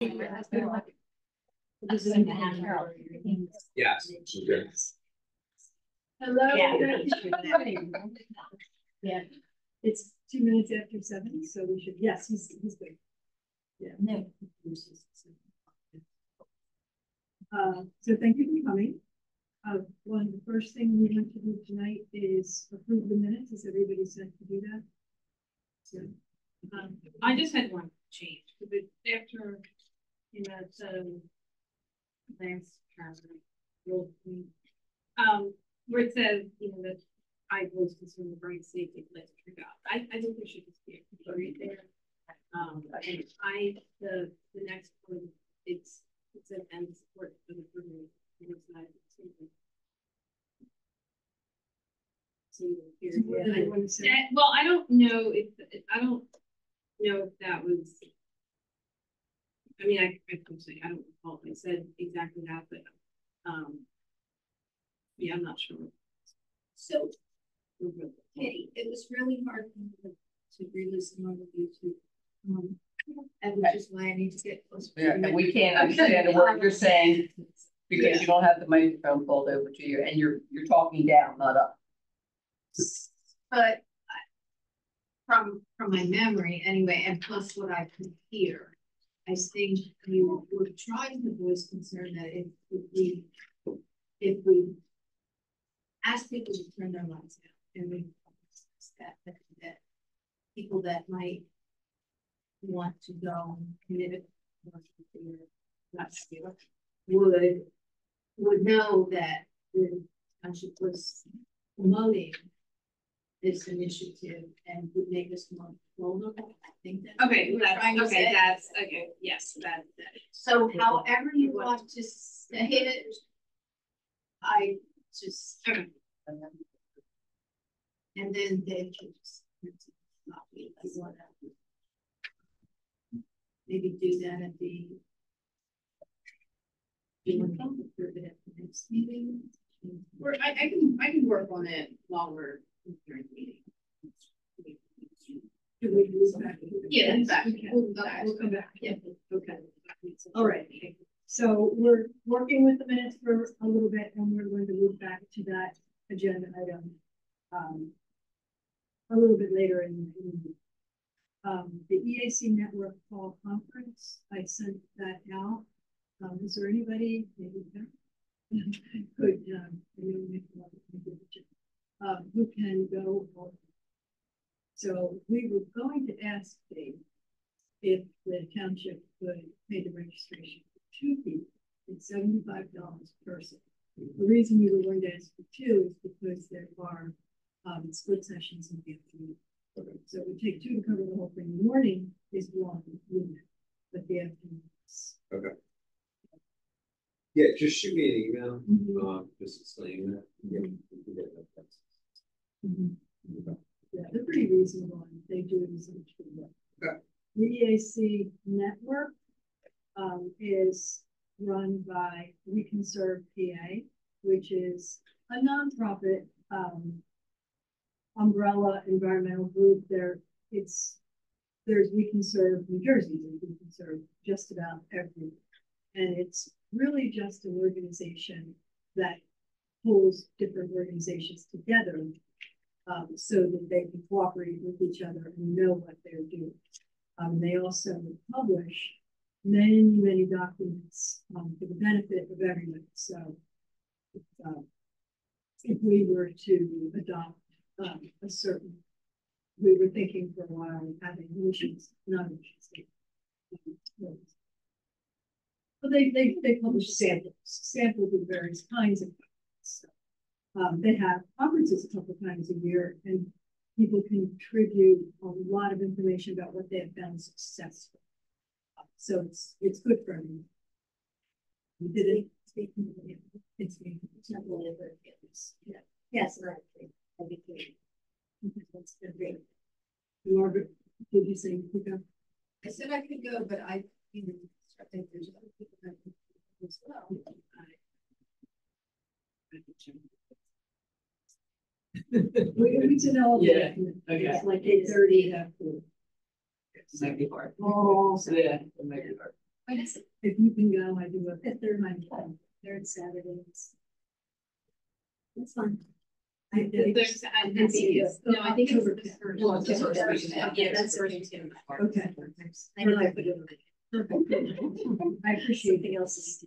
Yes. Okay. Hello. Yeah. Yeah. It's 2 minutes after 7, so we should. Yes, he's good. Yeah. No. So thank you for coming. The first thing we want to do tonight is approve the minutes. Is everybody set to do that? So, I just had one change, but after last where it says that I was concerned with brain safety, let's trick out. I think there should just be a period there. And the next one it's an end support for the program. Well, I don't know if that was. I mean, I could say I don't recall if I said exactly that, but yeah, I'm not sure. So, Katie, it was really hard to re-listen on the YouTube, and which is why I need to get closer. Yeah, and we can't understand a word you're saying because you don't have the microphone pulled over to you, and you're talking down, not up. But from my memory, anyway, and plus what I could hear, I think you were trying to voice concern that if we ask people to turn their lights out and we that people that might want to go commit would know that the township was promoting this initiative and would make us more vulnerable. I think that's okay. That's okay. Yes, that. So, however you want to say it, I just and then they just maybe do that at the next meeting. Or I can work on it while we're during the meeting. do we use that? Yeah, exactly. We'll come back. Yeah. Okay. All right. So we're working with the minutes for a little bit, and we're going to move back to that agenda item a little bit later in the EAC Network Fall Conference. I sent that out. Is there anybody maybe could who can go? So we were going to ask Dave if the township could pay the registration for 2 people. It's $75 per person. The reason we were going to ask for 2 is because there are split sessions in the afternoon. So it would take 2 to cover the whole thing. The morning is one unit, but the afternoon is. Okay. Yeah, just shoot me an email. Just explaining that. Yeah, they're pretty reasonable, and they do it as much for the work. Okay. The EAC network is run by We Can Serve PA, which is a nonprofit umbrella environmental group. There's We Can Serve New Jersey, and We Can Serve just about everywhere. And it's really just an organization that pulls different organizations together so that they can cooperate with each other and know what they're doing. They also publish many documents for the benefit of everyone. So if we were to adopt a certain, we were thinking for a while having emissions, not emissions. But they publish samples of various kinds of things. So, they have conferences a couple of times a year, and people contribute a lot of information about what they have found successful. So it's good for everyone. We did it. It's not really ever yeah. Yes, right. That's great. Margaret, did you say you could go? I said I could go, but I think there's other people that could go as well. We need to know. Yeah. Okay. It's like 8:30. It might be hard. Oh, Yeah, it might be hard. If you can go, I do a third Saturdays. That's fine. I think it's, no, I think it's the first. Well, it's the first. Yeah, that's the first. Okay. I know I put it on. I appreciate anything else.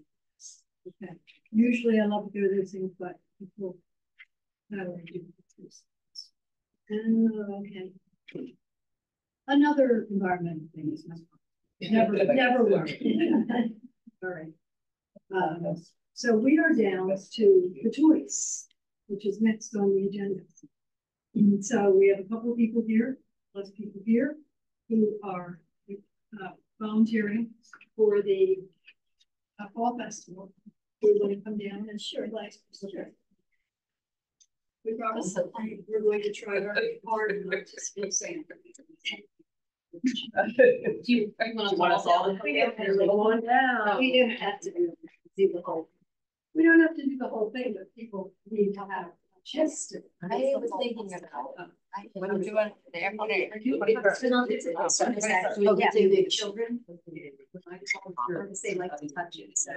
Okay, usually I love to do those things, but people. I don't do this. Okay. Another environmental thing is never work. All right. So we are down to the choice, which is next on the agenda. And so we have a couple of people here, plus people here, who are volunteering for the fall festival. We're going to come down and share lights. We promise that we're going to try very hard not to spill sand. Do you want us all? We don't have to go on now. We don't have to do the whole. We don't have to do the whole thing, but people need to have just. I was thinking about. What are you doing there? Okay. Oh, yeah, the children. They like to touch it, so.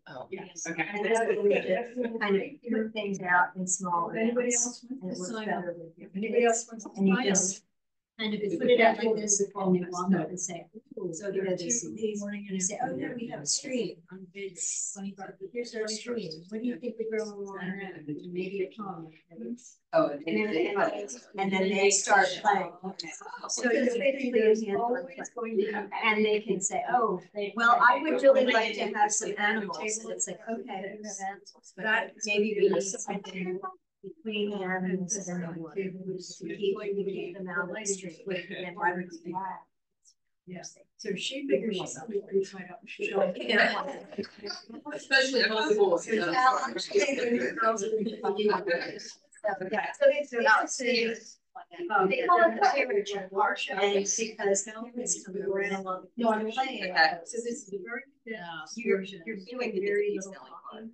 Oh, Yes. okay. And that's what we did, kind of put things out in small. Anybody amounts, else and wants it to works sign up? better with your Anybody kids. else wants to And you sign up? just kind of put it out like this, and you walk up and say, so you know, they see these, and you say, oh, yeah, we have a stream. Here's our stream. What do you think we grow along that? Maybe a pond. Oh, And then they start playing. So it's basically a hands-on play. And they can say, oh, well, I would really like to have some animals. And it's like, okay, you have animals, but maybe we decide to between the animals and the water. To keep them out of the street. And why would we do that? Yes, so she figures she's something to sign up. Especially among the boys. Well, I'm sure the girls are really funny. Yeah, so it's they call it the temperature workshop, and because it's coming around on the playing. So this is a very You're doing very little talking.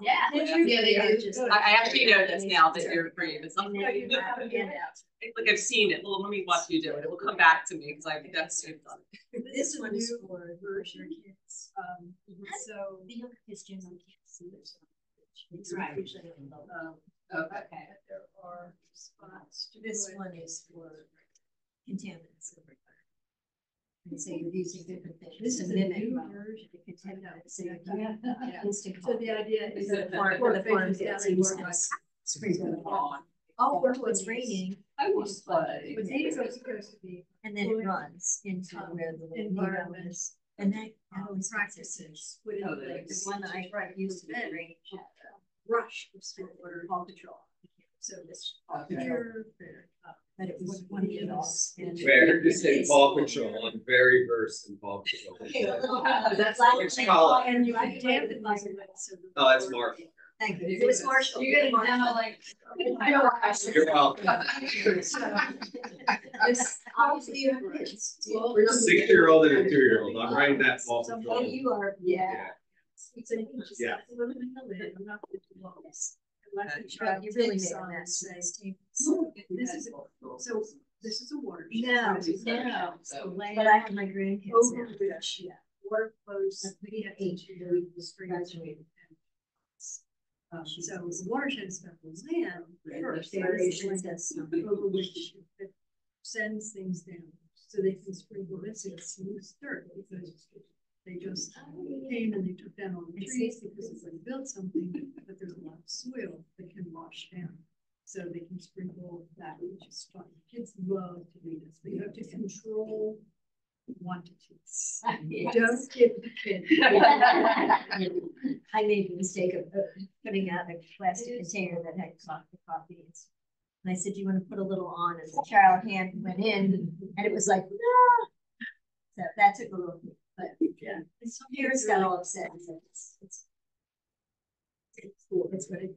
Yeah. They do. I actually know this now that you're free. It's And then you have handouts. like I've seen it. Well, let me watch you do it. It will come back to me because I've done it. This one is for version kids. So. The younger kids generally can't see this. It's Right. usually Okay. There are spots. This one is for contaminants. And so you're using different things. This is to a mimic new them. version. The contaminants, so you Yeah. have instant. So the idea is So that the farm gets used as sprinkler on. Oh, it's raining. I want to play. But these are supposed to be. And then it runs into where the environment is. And that always Practices. Put in Oh, like the the one I used to then bring. rush of stormwater Paw Patrol. So this here, But it was one of those. and- Fair to say Paw Patrol, I'm very versed in Paw Patrol. That's It's color. and you can dampen these. So the- Oh, that's Mark. Thank you. It was Marshall. You're gonna now like. You're welcome. This, obviously you have kids. We're 6-year-old and a 2-year-old. I'm writing that Paw And Patrol. you are, yeah. So you can just Yeah. have to live in the lid, I'm not going to do all this. Let the But child you really take made a some and mess. say, So so this is a water. No, No. So- But I have my grandkids Over now. which, yeah, water flows, we have to the springs. So the watershed is about the land first, over which it sends things down, so they can sprinkle this, it's smooth dirt, because they just came and they took down all the trees because if they built something, but there's a lot of soil that can wash down. So they can sprinkle that, which is fun. Kids love to do this, but you have to control quantities. Don't give the kid. I made the mistake of putting out a plastic container that had coffee. And I said, "Do you want to put a little on?" And the child hand went in, and it was like, no. So that took a little, but yeah, parents got all upset. And said, it's cool. It's what it is.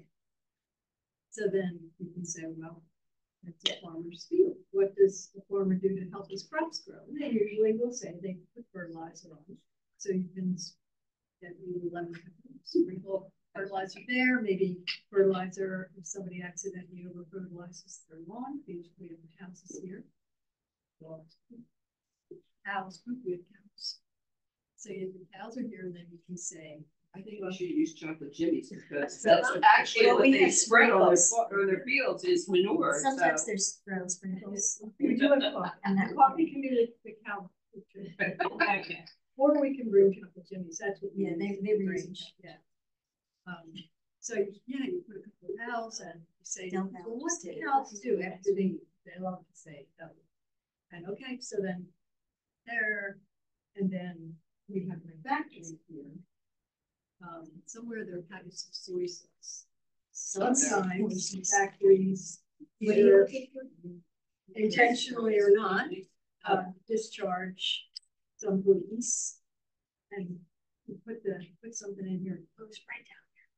So then you can say, well, that's a farmer's field. What does the farmer do to help his crops grow? And they usually will say they put fertilizer on. So you can get lemon, sprinkle fertilizer there, maybe fertilizer if somebody accidentally over fertilizes their lawn. Usually we have houses here. Well, cows, we have cows. So the cows are here, and then you can say, I think we should use chocolate jimmies because Well, that's actually well, what we they have spread on their, sprinkles. on their fields is manure, so. Sometimes there's ground sprinkles. we do have coffee, and that coffee can be the cow. Okay. Or we can brew chocolate jimmies, that's what. we Yeah, use. they range. Yeah. So, yeah, you put a couple of cows and you say, Don't well, what do cows cows do after they eat? They love to say, oh. And okay, so then there, and then we have my factory here. Somewhere there are some soy sauce. Sometimes factories, What do you either looking for? intentionally or not, discharge some pollutants. And you put something in here, it goes right down there.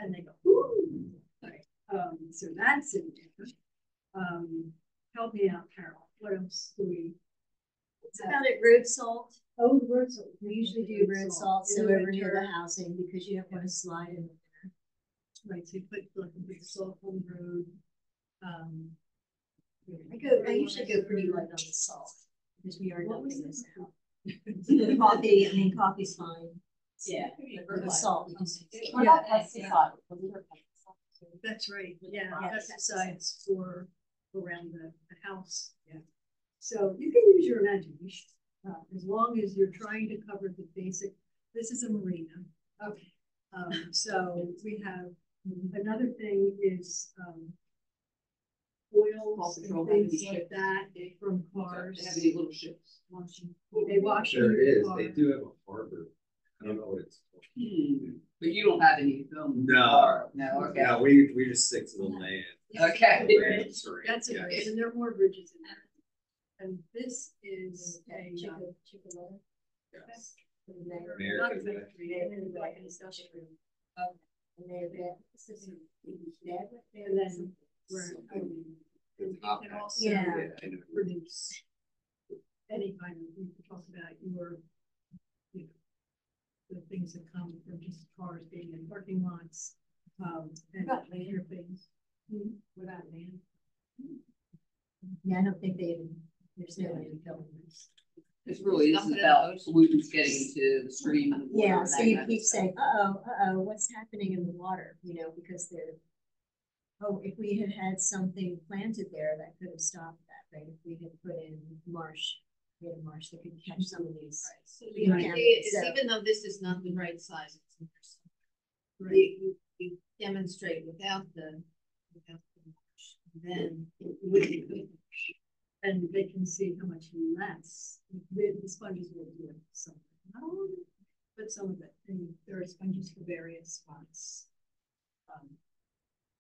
And they go, ooh. So that's in there. Help me out, Carol. What else do we? It's about it, road salt. Oh, the road salt. We usually do road salt, In so the over near winter. the housing, because you don't want to slide in. Right, so you put like a big salt on the road. I usually go pretty light on the salt, because we are What was dumping this this? out. Coffee's fine. Yeah. But the salt, we just. Yeah. That's right, yeah, Yeah. pesticides for around the house, yeah. So you can use your imagination, as long as you're trying to cover the basic, this is a marina. Okay. So we have, another thing is, oils and things like that from cars. They have any little ships. They wash. There in your is, car. they do have a harbor. I don't know what it's called. But you don't have any film? No. No, okay. Yeah, we just stick to the land. Okay. Bridge. Terrain, That's a yeah. bridge, and there are more bridges in there. And this is a. Yes. Not a American factory, and like an industrial. And they're And then we're. The top can hat. also Yeah. I know. produce any kind of, we can talk about your, you know, the things that come from just cars being in parking lots, and other things. Without land. Yeah, I don't think they even, there's no landfill. It's really, this is about pollutants getting into the stream. and water Yeah, and so that you kind of keep stuff. saying, what's happening in the water, you know, because they're. Oh, if we had had something planted there, that could have stopped that, right? If we had put in marsh, we had a marsh that could catch some of these. So the Yeah. idea is, So- even though this is not the right size, it's Right. you demonstrate without the marsh, then it would be. And they can see how much less, the sponges will do something, not all of it, but some of it, and there are sponges for various spots.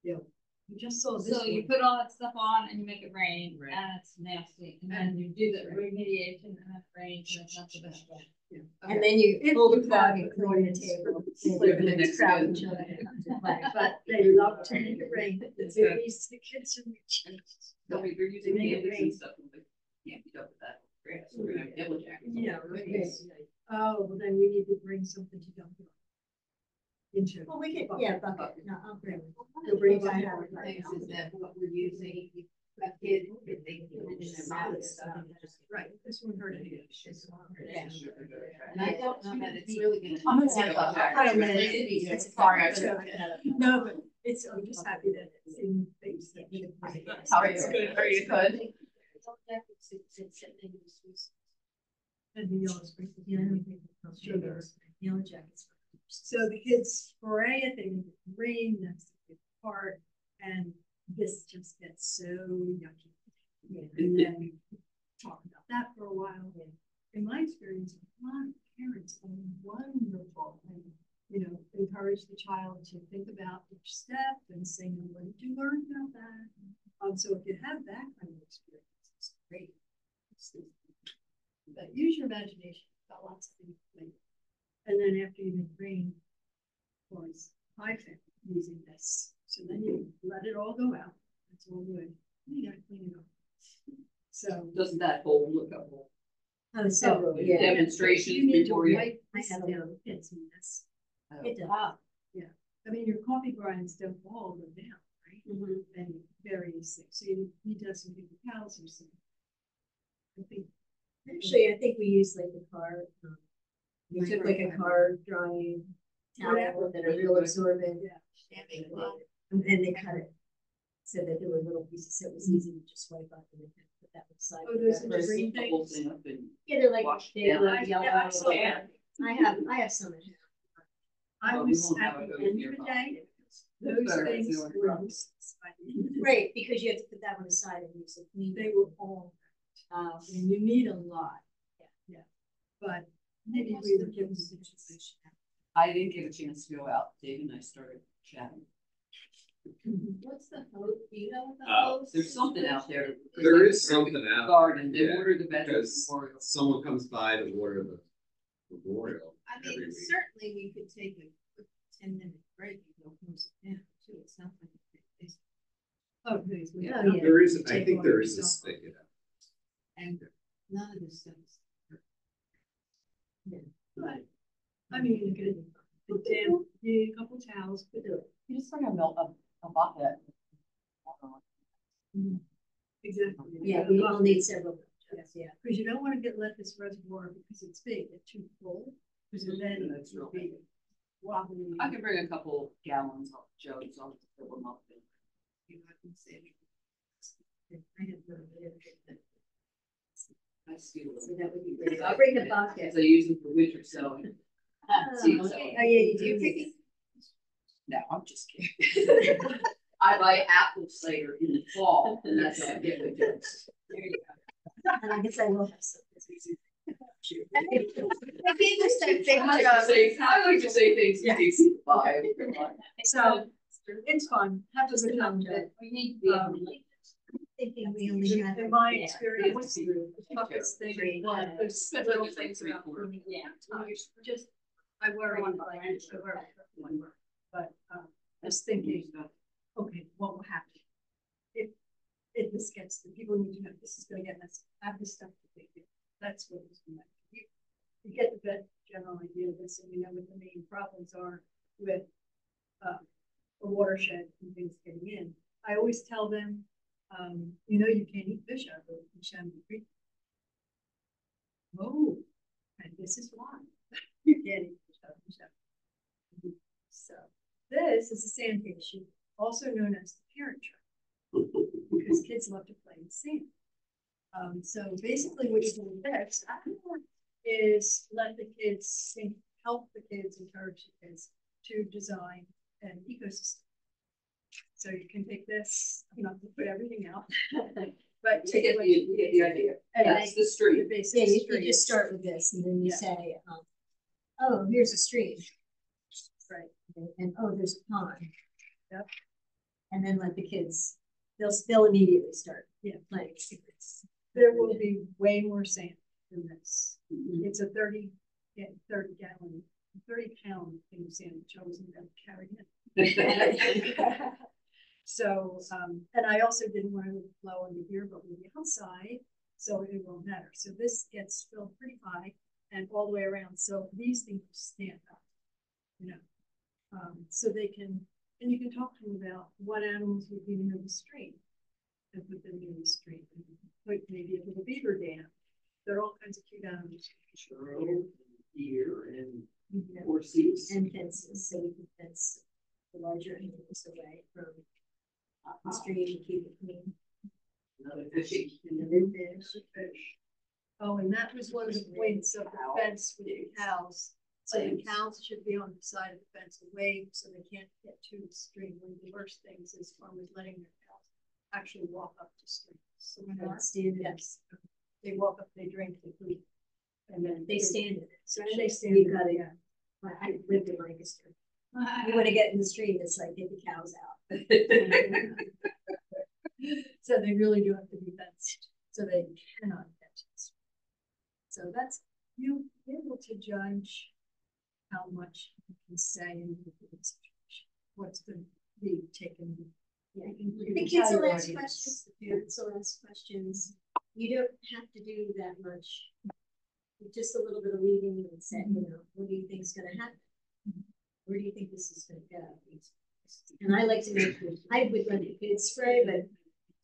You know, you just saw this So you one. put all that stuff on and you make it rain, Right. and it's nasty, and then you do the remediation and it rains, and it's not the best way. And then you If pull you the plug have and the clean the noise. table. Live in the And next crowd room. each other to come to play. But they love to make it rain, the babies, the kids and the kids. Tell me, they're using They make it candies rain. and stuff, and they can't beat up with that. Great, so we're gonna have yellow jackets. Yeah, right. Oh, well, then we need to bring something to dump it on. Into. Well, we could, yeah, bucket, no, I'll bring. One of the bring things it back. is that what we're using, a kid, if they put it in their mouth and stuff. Right, this one hurt it. And I don't know that it's really gonna. I'm gonna say about that. I don't know. It's a Sorry, I fire. No, but it's, I'm just happy that it's in things that. How are you? Good, are you good? And the yellow sprinkles. Yeah, I don't think it's Sugar. Yellow jackets. So the kids spray it, they make it rain, that's the good part, and this just gets so yucky. Yeah. And then we talk about that for a while. In my experience, a lot of parents are wonderful and, you know, encourage the child to think about each step and say, "No, what did you learn about that?" So if you have that kind of experience, it's great. But use your imagination, got lots of things to think. And then after you make rain, was I found using this. So then you let it all go out. That's all good. You gotta clean it up. So. Doesn't that hold a couple Oh, several, You yeah. demonstrations need to before you? wipe I this have down. It's a mess. It does. I mean, your coffee grinds don't all go down, right? Mhm. And various things. So you need to have some paper towels or something. I think. Actually, I think we use like the car, You took like a car drying towel that are real absorbent. Yeah. And then they cut it. So that there were little pieces, so it was easy to just swipe up and then put that one side. Oh, those Or are green heat the whole things. thing up and Yeah, they're like, wash they down. look yellow. I saw that. I have some at home. I Well, we was won't at have it the over end here, of the Bob. day, Better those if things you want were to- useless by the end of the day. Right, because you have to put that one aside and use it. They were all, Um, and you need a lot. Yeah. But maybe we were given situation. I didn't get a chance to go out, Dave and I started chatting. What's the hose, do you know what the Uh, hose? There's something out there. There is something out. Garden, they Yeah, ordered the Veterans because Memorial. someone comes by to water the memorial I every mean, week. certainly we could take a quick 10-minute break and go hose it down too, it's not like it's. Oh, please. we- Oh, yeah. There is, I Take think one there is a yourself. spigot. And none of this stuff is. But, I mean, you could, the damn, you need a couple towels, but do it. You just bring a bucket. Exactly. yeah, we all need several. Yes, yeah, because you don't want to let this reservoir, because it's big, it's too full, because then That's it'll real be wobbly. I can bring a couple gallons of jugs, I'll fill them up. You know, I can say. I have no idea. I steal So them. that would be great. I'll bring the bucket. Because I use them for winter sewing. Seed sewing. Oh, yeah, you do. Picking. No, I'm just kidding. I buy apple cider in the fall, and that's what I get with jugs. And I guess I will have some. I gave us that I like to say things Yeah. to Casey five. So, it's fun, have a good time. We need to be able Um, to like Thinking we only have. In my yeah. experience, the toughest thing is one of those little things about. Yeah. Just, I worry, but, I was thinking, okay, what will happen? If this gets, the people need to know this is gonna get messy, have this stuff to take care of. That's what it's gonna be. You get the general idea of this, and you know what the main problems are with, a watershed and things getting in. I always tell them, you know, you can't eat fish out of the Chamonix Creek. Oh, and this is why you can't eat fish out of the Chamonix Creek. So this is a sand issue, also known as the parent trap, because kids love to play in sand. So basically what you do with this is let the kids think, help the kids, encourage the kids to design an ecosystem. So you can take this, I'm not gonna put everything out, but We take get what the, we get the idea. and That's make the street. the basic Yeah, you street. just start with this and then you Yeah. say, oh, here's a stream. Right. And oh, there's a pond. Yep. And then let the kids, they'll immediately start, playing. There will be way more sand than this. Mhm. It's a 30 gallon, 30-pound thing of sand, which I wasn't gonna carry in. So, and I also didn't want to flow under here, but with the outside, so it won't matter. So this gets filled pretty high and all the way around. So these things stand up, you know. So they can, and you can talk to them about what animals would be near the stream and put them near the stream. And put maybe a little beaver dam. There are all kinds of cute animals. Sure, deer and Yeah. horses. And fences, so we can fence the larger animals away from the stream and keep it clean. Another fishing. And then fish. Oh, and that was one of the points of the fence with the cows. So the cows should be on the side of the fence away, so they can't get to the stream. One of the worst things is farmers letting their cows actually walk up to streams. So when they're Standards. yes, they walk up, they drink, they poop, and then They stand in it. So they stand. You've there, got it. yeah. I lived in Lancaster. You want to get in the stream, it's like get the cows out. So they really do have to be fenced, so they cannot get to the stream. So that's, you be able to judge how much you can say in the situation, what's going to be taken. Yeah. You The can kids tell will your ask audience. questions, the parents will ask questions. You don't have to do that much. Just a little bit of leading and say, you know, what do you think is gonna happen? Where do you think this is gonna go? And I like to make, I would let the kids spray, but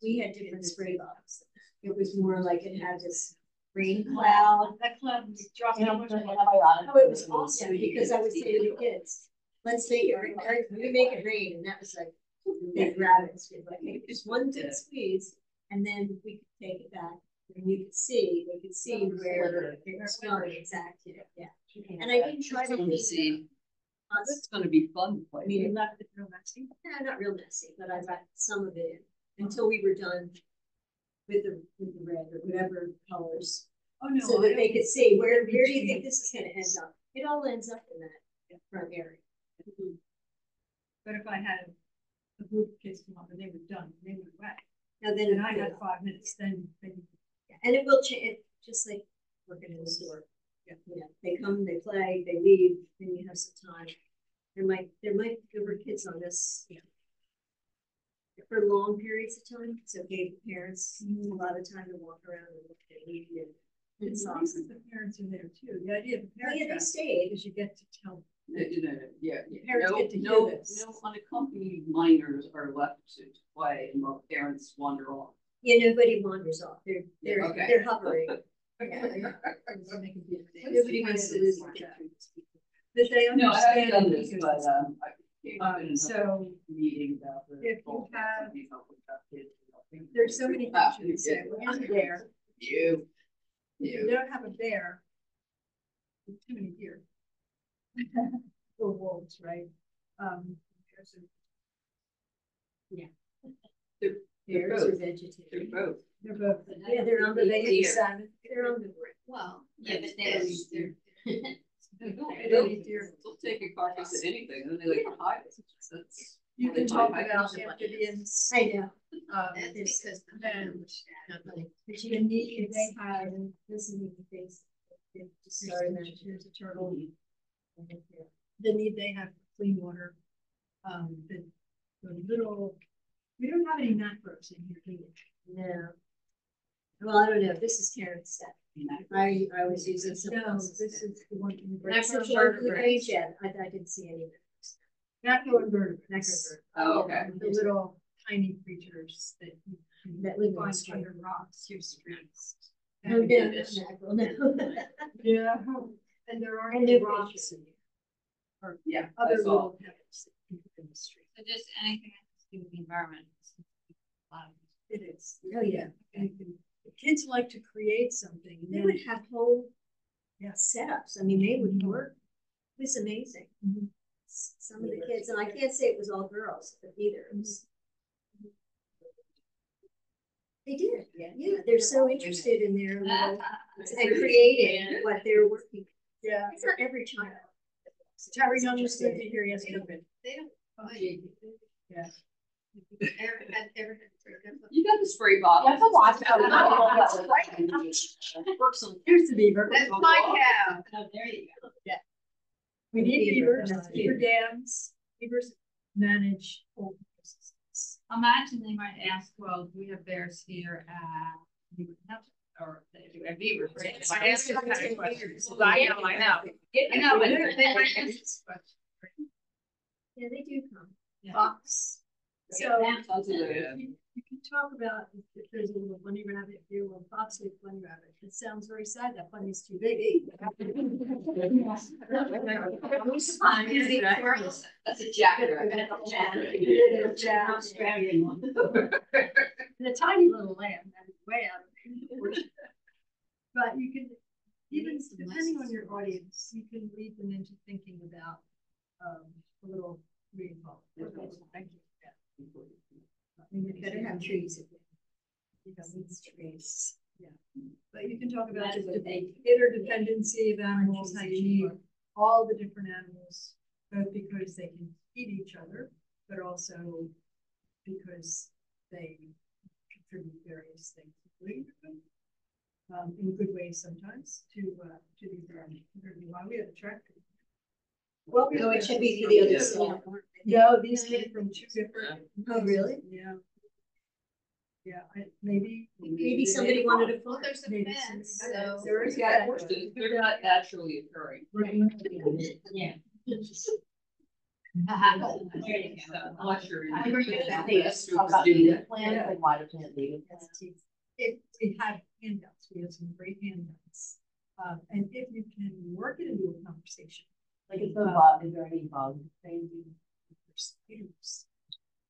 we had different spray bottles. It was more like it had this rain cloud. That cloud was dropping. Oh, it was awesome because I would say to the kids, let's make it rain, we make it rain, and that was like, they grab it, so like, hey, just one good squeeze, and then we could take it back, and you could see, they could see where it was going exactly, yeah. And I didn't try to see. It's gonna be fun to play. I mean, it left it real messy. Yeah, not real messy, but I got some of it in until we were done with the red or whatever colors. Oh, no. So that they could see where do you think this is gonna end up? It all ends up in that front area. But if I had a group of kids come up and they were done, they went away. Now then, And I had 5 minutes, then and it will change, just like working in the store. You know, they come, they play, they leave, then you have some time. There were kids on this, you know, for long periods of time, so it gave the parents a lot of time to walk around and look at it. And it's it's nice awesome. that the parents are there too. The idea of the Oh, yeah, they parents stayed. is you get to tell. Yeah. Parents No, get to hear no, this. no unaccompanied minors are left to play and while parents wander off. Yeah, nobody wanders off. They're Okay. they're hovering. Nobody wants to lose like that. That they No, I haven't understand. done this, because- but I came up in So another meeting about the. if you goals have- and these help with that kids, you know, there's so many things Ah, you can say. Well, here's a bear. You. If you don't have a bear, there's too many deer. Or wolves, right? There's a- They're Bears are both. vegetarian. They're both. They're both. Yeah, they're on the They eat deer. salmon. They're on the. Well, yeah, yeah, but but they're- They'll eat deer. They'll take a carcass of anything, and then they like to hide it. That's. You they can talk might about hide it. amphibians. I know. that's This- because. then But the need they it's- have. listening to things. Sorry, here's a turtle. The need they have for clean water. The little, we don't have any macros in here, do we? No. Well, I don't know. This is Karen's set. I was using some. No, this is the one. in And I Brexham prefer the vertebrates. page yet. I didn't see any. Macroinvertebrates. Oh, okay. The little tiny creatures that you That live in the find street. under rocks, your streets. No, no, no. Yeah, and there are And no rocks pictures. and or Yeah, I other saw. little pebbles that you put in the street. So just anything that has to do with the environment. It is. Oh, yeah. And the kids like to create something. and They then- would have whole Yeah. setups. I mean, they would work. It was amazing. Mhm. Some of the kids, and I can't say it was all girls, but neither. It was. They did, yeah. They're so interested in their little and creating what they're working. Yeah. It's not every child. Terry Young was going to be here yesterday. They don't. Yeah. Ever You got the spray bottle. You have to watch Here's the beaver. That's my cow. Oh, there you go. We need Beaver, beavers, that's beaver dams, beavers manage whole ecosystems. Imagine they might ask, well, do we have bears here at, or they do have beavers, right? If I ask this kind of question, I know. I know, but they might ask this question. Yeah, they do come. Fox. So Tons of those. you can talk about if there's a little bunny rabbit here, well, fox with bunny rabbit. It sounds very sad. That bunny's too big. That's a jacket. Australian one. And a tiny little lamb, that is way out of proportion. But you can, even depending on your audience, you can lead them into thinking about a little rainfall. Thank you. You better have trees. You know, needs trees. Yeah, but you can talk about just the interdependency of animals, how you need all the different animals, both because they can feed each other, but also because they contribute various things, including in good ways sometimes to the environment. Why we have a tractor. Well, No, it should be for the other side. No, these came from two different. Oh, really? Yeah. Yeah, maybe. Maybe somebody wanted to. Well, there's a Maybe fence, some- so. There is Yeah, that. they're not naturally occurring. Yeah. Unless you're in. I agree with that. Yes, super student. Plan, like why the plant leave. we have handouts, we have some great handouts. And if you can work it into a conversation. Like it's is there any volume?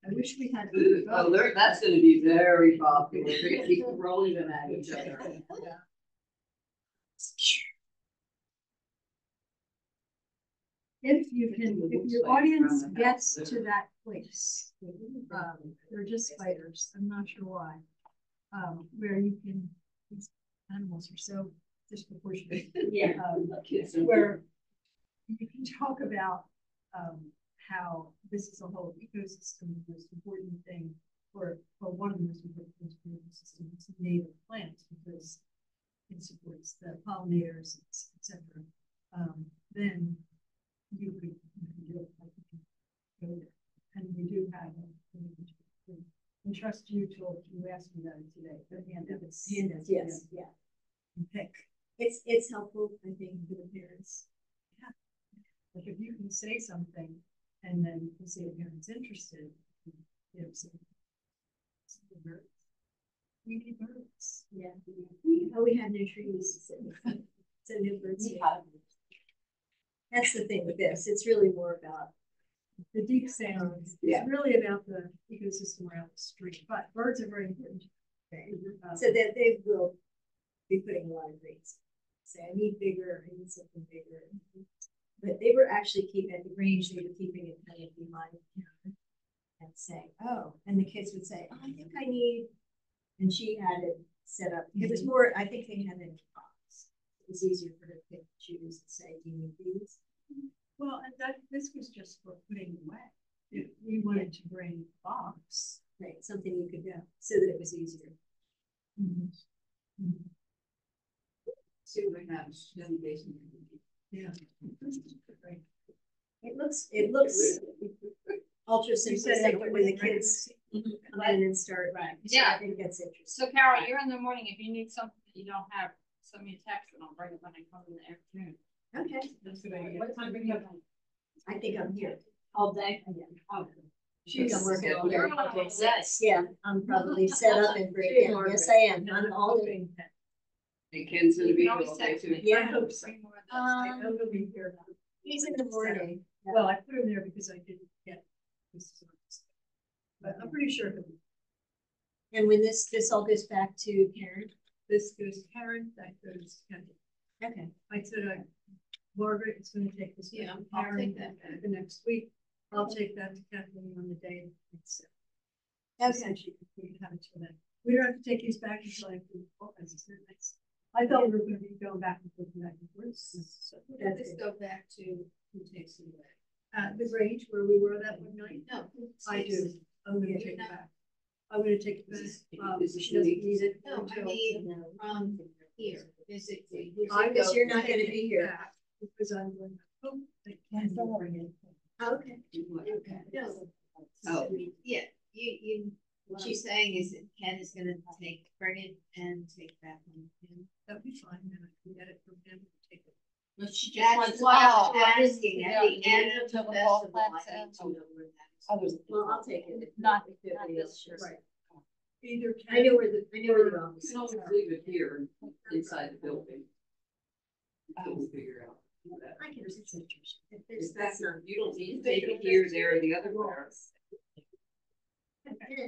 I wish we had. Oh, that's gonna be very popular. They're gonna keep rolling them at each other. If you can, if your audience gets to that place, they're just spiders, I'm not sure why. Where you can, these animals are so disproportionate. Yeah. Where you can talk about how this is a whole ecosystem, the most important thing, or one of the most important things for the ecosystem is native plants, because it supports the pollinators, etc. Then you could do it like you can go there. And we do have and trust you till you ask me that today. The handouts, Yes, yeah. pick. It's helpful, I think, for the parents. Yeah. Like if you can say something and then you can see a parent's interested, you know, say, birds. We need birds. Yeah. We have no trees. So no birds. That's the thing with this. It's really more about The deep sound is really about the ecosystem around the street, but birds are very important. so that they will be putting a lot of grades. Say, I need bigger, I need something bigger. But they were actually keeping at the Grange, they were keeping it kind of behind the counter and saying, oh, and the kids would say, oh, I think I need, and she had it set up. It was more, I think they had it in a box. It was easier for her to pick and choose and say, do you need these? Well, and this was just for putting away. If we wanted to bring a box, Right, something you could do so that it was easier. See what I have, then basement. yeah. Right. It looks ultra simplistic when the kids come in and start. Right. So Yeah. I think that's interesting. So Carol, you're in the morning, if you need something that you don't have, send me a text and I'll bring it when I come in the afternoon. Okay, That's a good idea. What time are you? I think I'm here. All day? Oh. She's I'm working all day. You're on all day. Yeah, I'm probably set up and break down. Yes, I am. I'm all day. And Ken's gonna You be can always all day text too. me. Yeah. I hope so. Bring more of this. I know he'll be here. He's in the morning. Well, I put him there because I didn't get this. But I'm pretty sure he'll be. And when this all goes back to Karen. This goes to Karen, that goes to Kathy. Okay. I said, Margaret is gonna take this. Yeah, back to I'll Karen take that back. The next week. I'll take that to Kathleen on the day. It's. Okay. We can have it till then. We don't have to take these back until I do. It's not nice. I thought we were gonna be going back and forth and back and forth. So, Let's go back to who takes it away. the Grange where we were that one night. No. I do. I'm gonna take it back. I'm gonna take it back. She doesn't need it. No, I until- mean, from here, physically. who's I it Because go? you're not gonna be here. back Because I'm going, oh, I can't bring it. Okay. No. Oh. Yeah, you, what she's saying is that Ken is gonna bring it and take back on him. That'd be fine, then I can get it from him, take it. But she just That's wants. why oh, I'm asking at the end of the Until the whole festival, I class need to know where that is. Well, I'll take it. Not If nobody this else shares. Right. Either. I know where the office You can is. always leave it here inside the building. Until we figure out that. I can just if If there's, that's that's not. not, you don't need to take it here, there, or the other where. I'm gonna take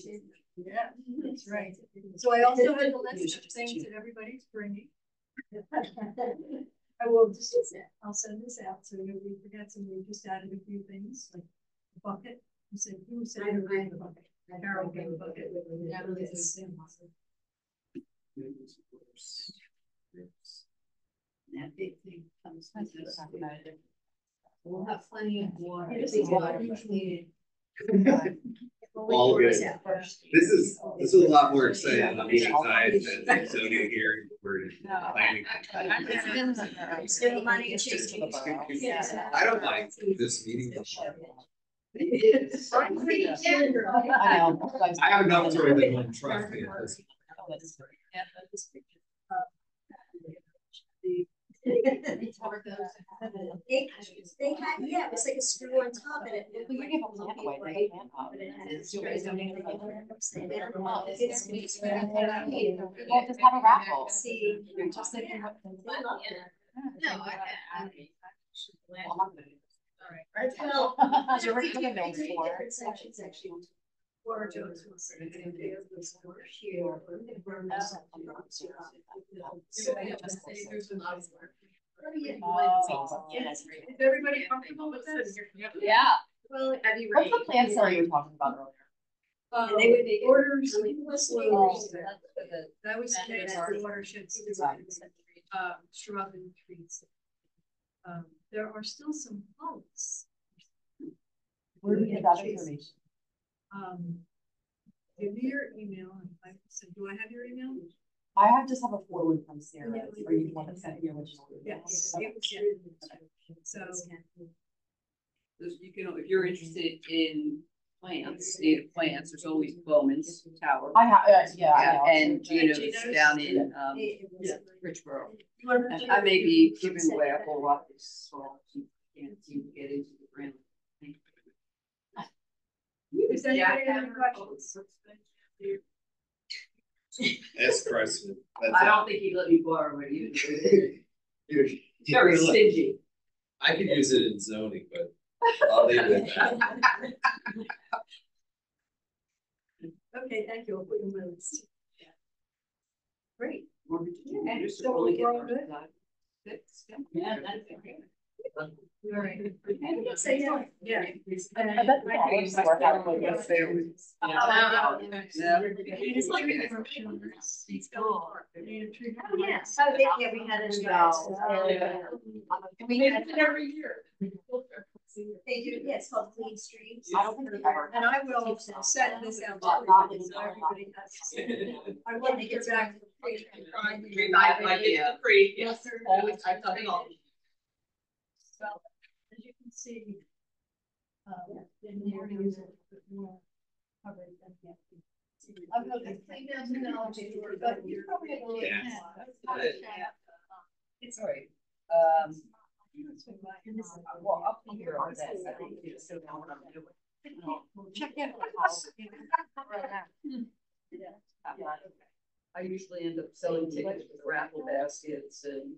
it. Yeah, that's right. So I also have a list of things that everybody's bringing. I will just, I'll send this out so nobody forgets, and we just added a few things, like the bucket. You said, who said you bring the bucket? Carol gave a bucket. Yeah, it's- That big thing comes That's with us. what I'm about it. We'll have plenty of water. It is Big water. water is needed. All good. This is a lot more exciting on the inside than zoning hearing or planning. Still money is just. I don't like this meeting. I know. I have enough to really want to trust me at this. They had, yeah, it was like a screw on top and it. Well, you give them that way, they can't. But it had a screw on top. Well, just have a raffle. See, You're just like. No, I well. You're right, we the main three floor. different sections actually. Or Jones was saying, okay, this floor here, we're gonna burn this up. Is everybody comfortable with this? Yeah. Well, Have you What's the plan cell you were talking about earlier? And they would make orders, Oh, that was next to watersheds, shrub and trees. There are still some plants. Where do we get that information? Give me your email, and I said, do I have your email? I have just have a forward from Sarah, or you want to send the original? Yes. Okay. So, You can, if you're interested in plants, native plants, there's always Bowman's Tower. I have, yeah, I know. And Gino's down in, Richboro. And I may be giving away a whole lot of this, so you can't seem to get into the ground. is anybody have any questions? Ask Preston. I don't think he'd let me borrow it either. You're Very stingy. I could use it in zoning, but I'll leave it at that. Okay, thank you, I'll put you on my list. Great. And so we're all good? Yeah, that's okay. All right. So, yeah. Yeah. I bet the hours work out like this. It's like a commercial. Oh, yeah, so yeah, we had a. We had it every year. They do, yeah, it's called Clean Streams. I don't think we've ever. And I will send this out to everybody, so everybody has. I want to get back to the page and find the- Yeah. Free, yes. Always, I've done it all. So, as you can see, in here, use it a bit more covered than the other. I'm hoping $3,000 for about your. Yeah. It's All right. Well, up here on this, I think you still know what I'm doing. Check in. I usually end up selling tickets with raffle baskets and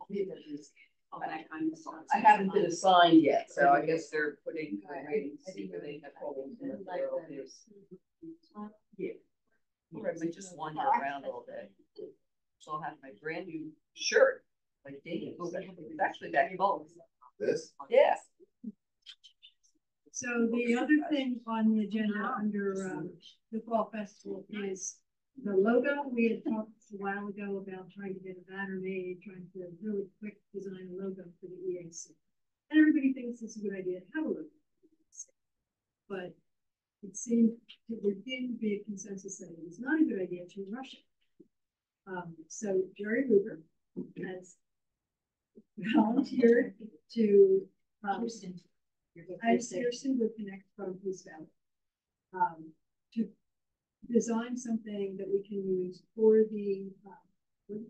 that kind of stuff. I haven't been assigned yet, so I guess they're putting, waiting to see where they have holes in the barrel is. Yeah. Or I might just wander around all day. So I'll have my brand new shirt, like Dave, it's actually that cold. This? Yeah. So the other thing on the agenda under the fall festival is the logo. We had talked a while ago about trying to get a banner made, trying to really quick design a logo for the EAC. And everybody thinks it's a good idea to have a logo. But it seemed there didn't be a consensus that it was not a good idea to rush it. So Jerry Ruger has volunteered to as Kirsten would connect from East Valley to design something that we can use for the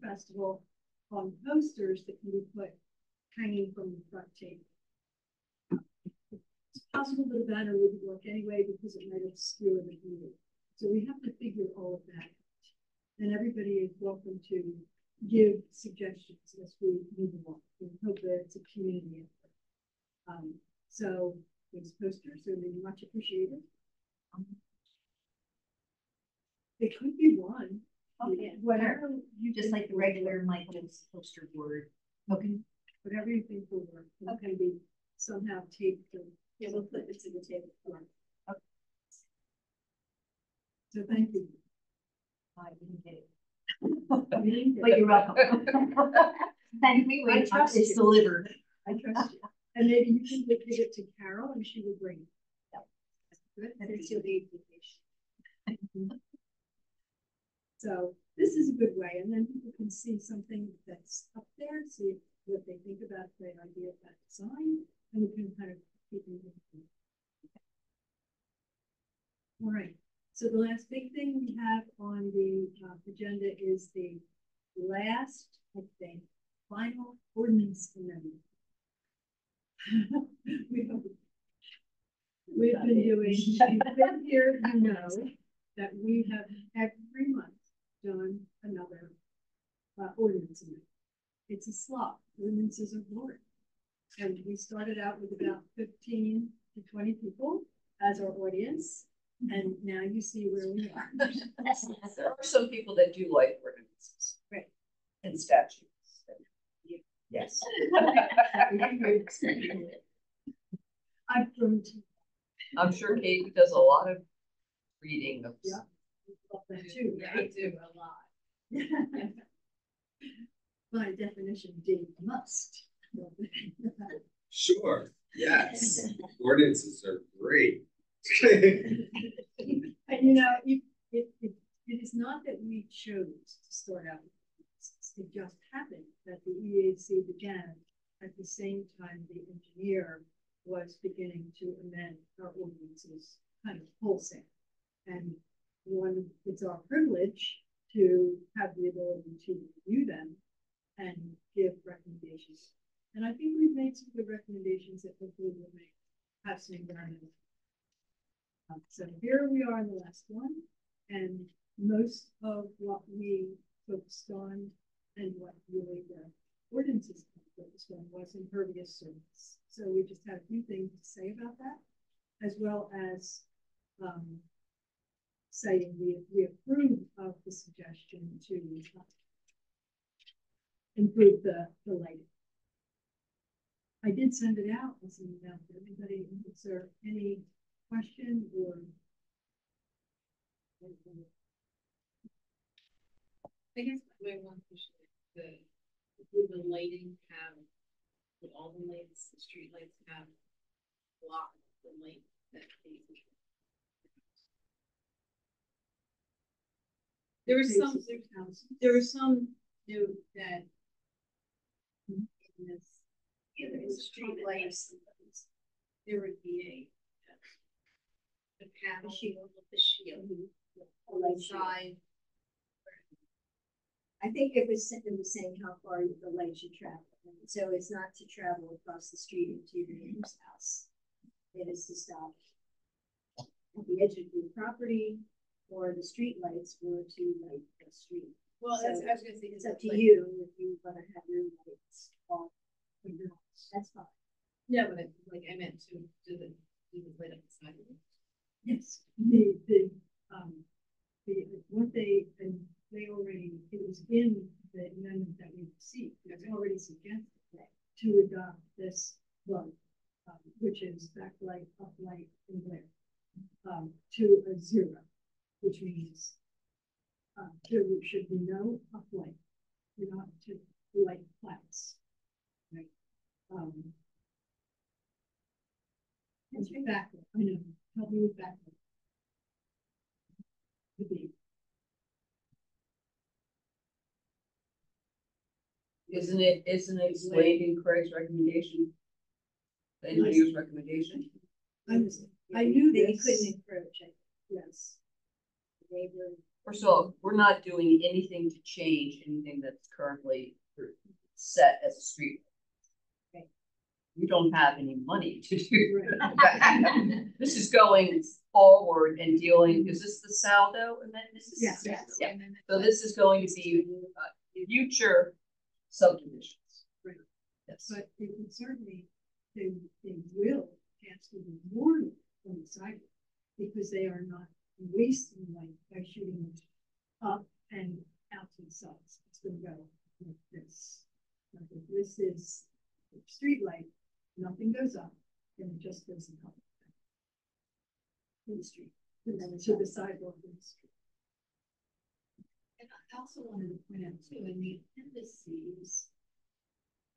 festival on posters that can be put hanging from the front table. It's possible that a banner wouldn't work anyway because it might obscure the view. So we have to figure all of that out. And everybody is welcome to give suggestions as we move along. We hope that it's a community effort. So these posters are really much appreciated. It could be one. Okay. Whatever you Just like the regular Michael's poster board. Okay. Whatever you think will work. It's going to be somehow taped. Yeah, we'll put it to the table. Okay. So thank you. I didn't get it. But you're welcome. Thank me, I trust it's you. delivered. I trust you. And maybe you can give it to Carol and she will bring it. Good. And it's your aid vacation. So this is a good way, and then people can see something that's up there, see what they think about the idea of that design, and we can kind of keep it moving. All right. So the last big thing we have on the agenda is the last, I think, final ordinance amendment. We've been doing, you've been here, you know, that we have every month done another ordinance amendment. It's a slog. Ordinances are boring. And we started out with about 15 to 20 people as our audience. And now you see where we are. There are some people that do like ordinances. Right. And statutes. Yes. I've grown to I'm sure Katie does a lot of reading of. Yeah. love that too. Yeah, I do a lot. By definition, Dave must. Sure, yes, ordinances are great. And you know, it is not that we chose to start out with ordinances. It just happened that the EAC began at the same time the engineer was beginning to amend our ordinances kind of wholesale. And it's our privilege to have the ability to review them and give recommendations. And I think we've made some good recommendations that hopefully will have some environmental. So here we are in the last one, and most of what we focused on and what really the ordinances focused on was impervious surface. So we just had a few things to say about that, as well as saying we approve of the suggestion to improve the lighting. I did send it out as an email to everybody. Is there any question or? I guess my one question is would the lighting have, would all the lights, the street lights have blocked the light that faces? There was some note that in this, there was street lights, there would be a panel shield with the shield on the side. I think it was saying how far the light should travel. So it's not to travel across the street into your neighbor's house. It is to stop at the edge of your property or the street lights or to light the street. Well, so that's, I was gonna say, it's up to you if you want to have your lights off in your house. That's fine. Yeah, but I meant to do the light up the sidewalk. Yes, they already, it was in the amendment that we received, it's already suggested to adopt this one, which is backlight, uplight, and glare, to a 0, which means there should be no uplight, not to light flats, right? It's backlight, I know, help me with backlight. Isn't it explained in Craig's recommendation? The engineer's recommendation? I knew they this. couldn't encroach. Yes. They were. First of all, we're not doing anything to change anything that's currently set as a street. Okay. We don't have any money to do Right. that. This is going forward and dealing, is this the Saldo amendment? Yes. Yeah. So this is going to be future subdivisions. Right. Yes. But it would certainly, they will cast even more on the sidewalk because they are not wasting light by shooting up and out to the sides. It's going to go like this. Like if this is a street light, nothing goes up, and it just goes in the street, and then to the sidewalk in the street. And I also wanted to point out too, in the appendices,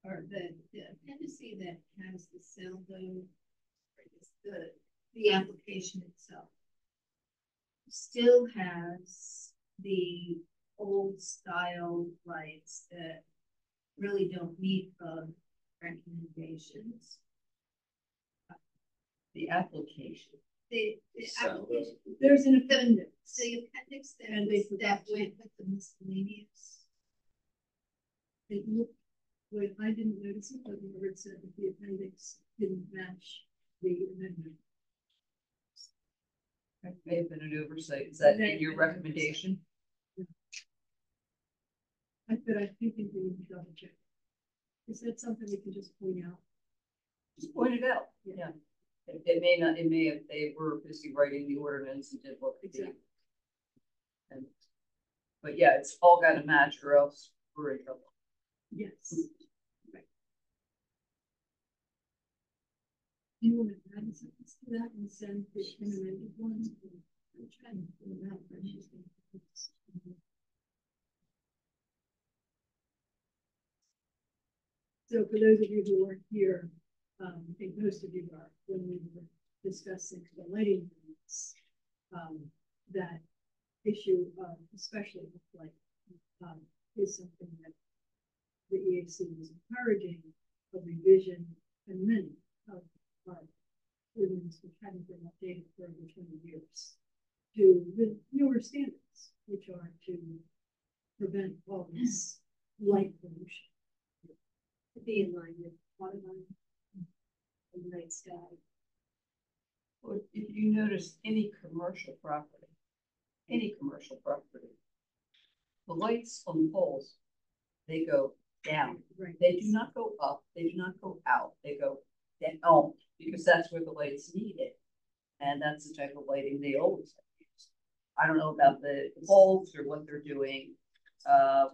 or the appendice that has the Saldo, the application itself, still has the old style lights that really don't meet the recommendations. The application. The application, There's an appendix. the appendix And they that forgot to- went with the miscellaneous. It looked What I didn't notice it, but Robert said that the appendix didn't match the amendment. That may have been an oversight. Is that in your recommendation? But I do think we need to double check. Is that something we can just point out? Just point it out. Yeah. It may not, it may have, they were busy writing the ordinance and did what they did. Exactly. And, but yeah, it's all got to match or else we're in trouble. Yes. Right. Do you want to add a sentence to that and send the amended one? I'm trying to figure out where she's going to put this. So for those of you who weren't here, I think most of you are, when we were discussing the lighting units, that issue of especially with light is something that the EAC is encouraging a revision and many of our ordinance which haven't been updated for over 20 years to the newer standards, which are to prevent all this light pollution. To be in line with waterline and night sky. Well, if you notice any commercial property, the lights on the poles, they go down. Right. They do not go up. They do not go out. They go down because that's where the lights needed. And that's the type of lighting they always have used. I don't know about the poles or what they're doing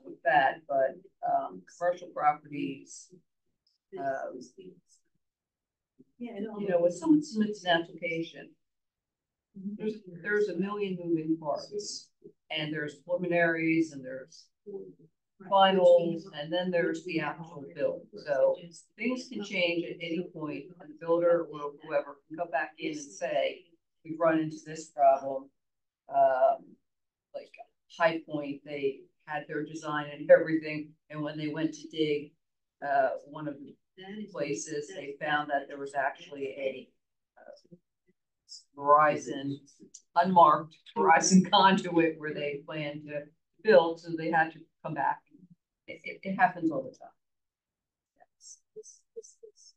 with that, but commercial properties, you know, when someone submits an application, there's a million moving parts, and there's preliminaries, and there's finals, and then there's the actual build. So things can change at any point, and the builder or whoever can come back in and say, we've run into this problem. Like High Point, they had their design and everything, and when they went to dig one of the places, they found that there was actually a Verizon, unmarked Verizon conduit where they planned to build, so they had to come back. It happens all the time. This is